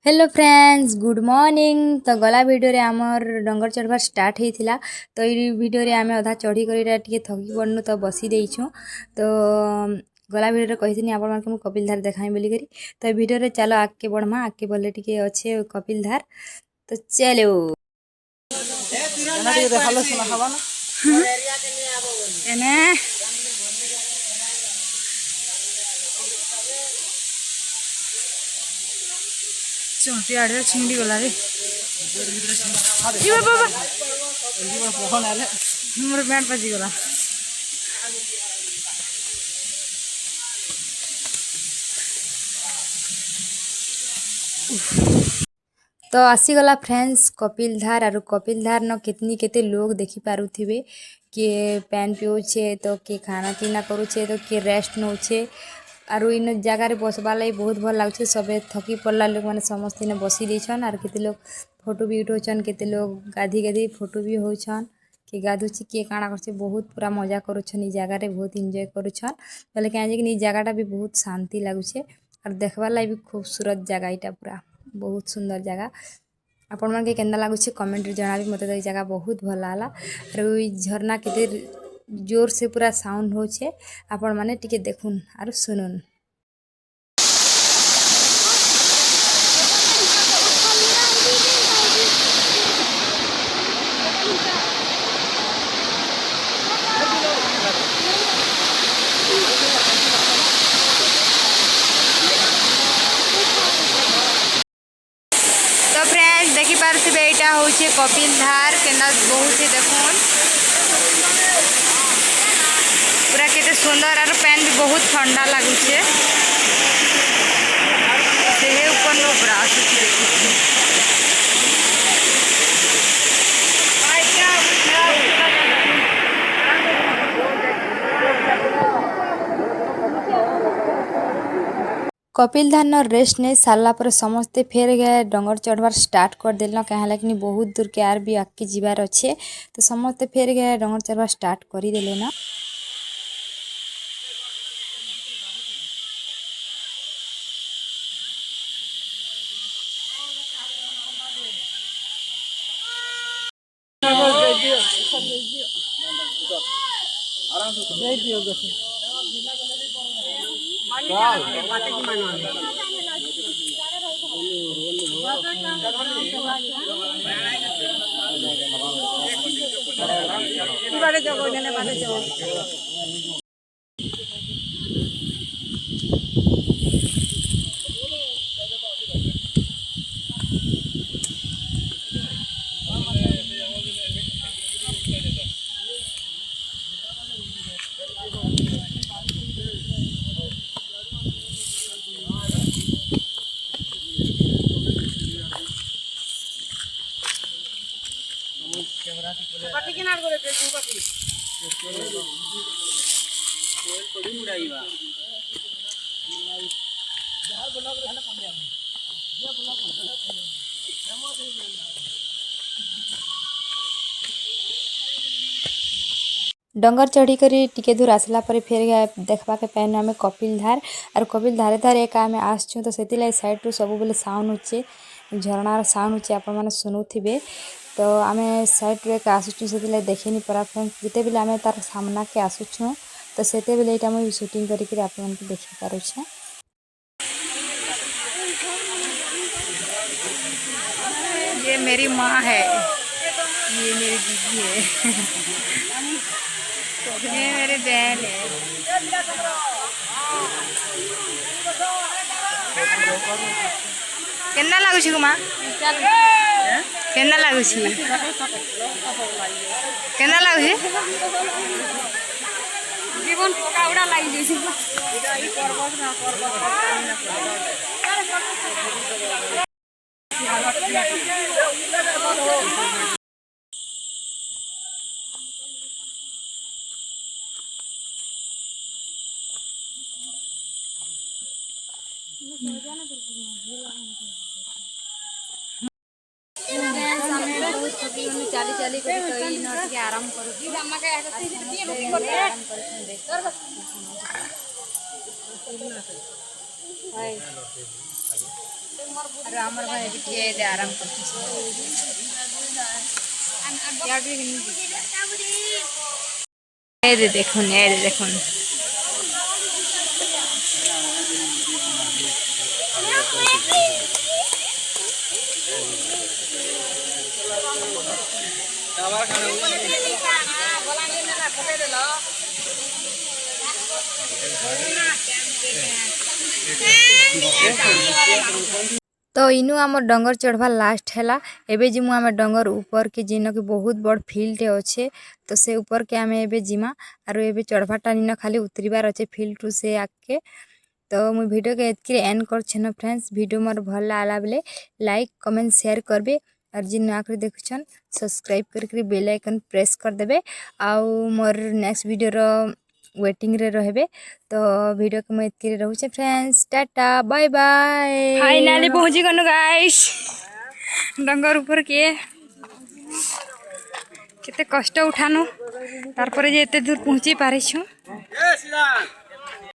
Hello friends good morning. तो गला video रे आमर डंगर चढ़वार स्टार्ट होता। तो ये वीडियो रे आमे अधा चढ़ी कर थकी पड़नु तो बसी देछू। तो गला वीडियो कही आपण मानके मु कपिलधार देखाई बोली करी। तो वीडियो रे चलो आगे बढ़मा। आगे बढ़ले टिके अच्छे कपिलधार। तो चलो एने चौंती आड़े छिंडी गला रे मोर बैंड बजी गला। तो आसीगला फ्रेंड्स कपिलधार और कपिलधार न कितनी केते लोग देखी पारुथिबे किए पैन पिउछे तो किए खाना पीना करुछे तो किए रेस्ट नउछे। आरु इन जगह बसबार लगी बहुत भल लगुचे। सबे थकी पड़ला लोग मैंने समस्त ने बसी देछन। आर केते लोग फोटो भी उठौछन, केते लोग गाधी गाधी फोटो भी होछन। कि गाधुची किए काଣା करछे बहुत पूरा मजा करुछन। ई जगह रे बहुत एंजॉय करुछन बोले कि आज ई जगहटा भी बहुत शांति लगुछे और देखबार लागि भी खूबसूरत जगह इटा पूरा बहुत सुंदर जगह। आपण मन के केंदा लागुछे कमेंट रे जणाबी। मते तो ई जगह बहुत भल लागला। और ई झरना केते जोर से पूरा साउंड होछे। आपण माने टिके देखुन और सुनुन। तो फ्रेंड्स देखी पारे यहाँ हूँ कपिलधार केना बहुत ही देखुन पूरा केते सुंदर और पैन भी बहुत ठंडा लगुचे। से ऊपर नो पूरा आसुची देखुची। कपिलधार न रेस्ट नहीं सारा पर समस्ते फेर गए डंगर चढ़वार स्टार्ट कर देल कहीं बहुत दूर के आर भी आगे जीवार अच्छे। तो समस्ते फेर गए डंगर चढ़वार स्टार्ट कर देले ना। डंगर चढ़ी करी टिके दूर आसला पर फेर गए देखबा के पैन आमे कपिलधार। और कपिलधार धारे एक आमे आसछु तो सेति लाई साइड टू सब बेले साउंड होचे झरनार साउंड होचे आपण माने सुनुथिबे। तो आमे साइड रे के आसछु सेति लाई देखिनी परा फ्रेंड्स जते बेले आमे तार सामना के आसछु तो सेते बेले एटा हम शूटिंग करी के आपण के देखि पारु छे। ये मेरी माँ है, ये मेरी दीदी है, ये मेरी बहन है। केना लागुछि गुमा? केना लागुछि? केना लागुछि? जीवन पकाउडा लागि जैसे चाली चाली कर तो ई नट के आराम करू की अम्मा के आराम कर देख हाय और आमर भाई भी किए दे आराम करते ए दे देखुन तो इनु आम डंगर चढ़वा लास्ट है एबे जिमु आम डंगर ऊपर के जिन कि बहुत बड़ फील्ड अच्छे तो से ऊपर के आम एबे जिमा आरो एबे चढ़वाटा निन खाली उतरबार अच्छे फील्ड टू से आके तो मुझे वीडियो के एतकी एंड कर फ्रेंड्स वीडियो मोर भल आला बेले लाइक कमेंट शेयर करबे और जिन ना कर देखुछन सब्सक्राइब करके बेल आइकन प्रेस कर देबे आउ मोर नेक्स्ट वीडियो रो वेटिंग रे रहबे तो वीडियो को मैं एतकी रहूचे friends tata bye bye finally पहुंची गनु गाइस डंगर ऊपर के केते कष्ट उठानु तार पर जे एते दूर पहुंची पारिछु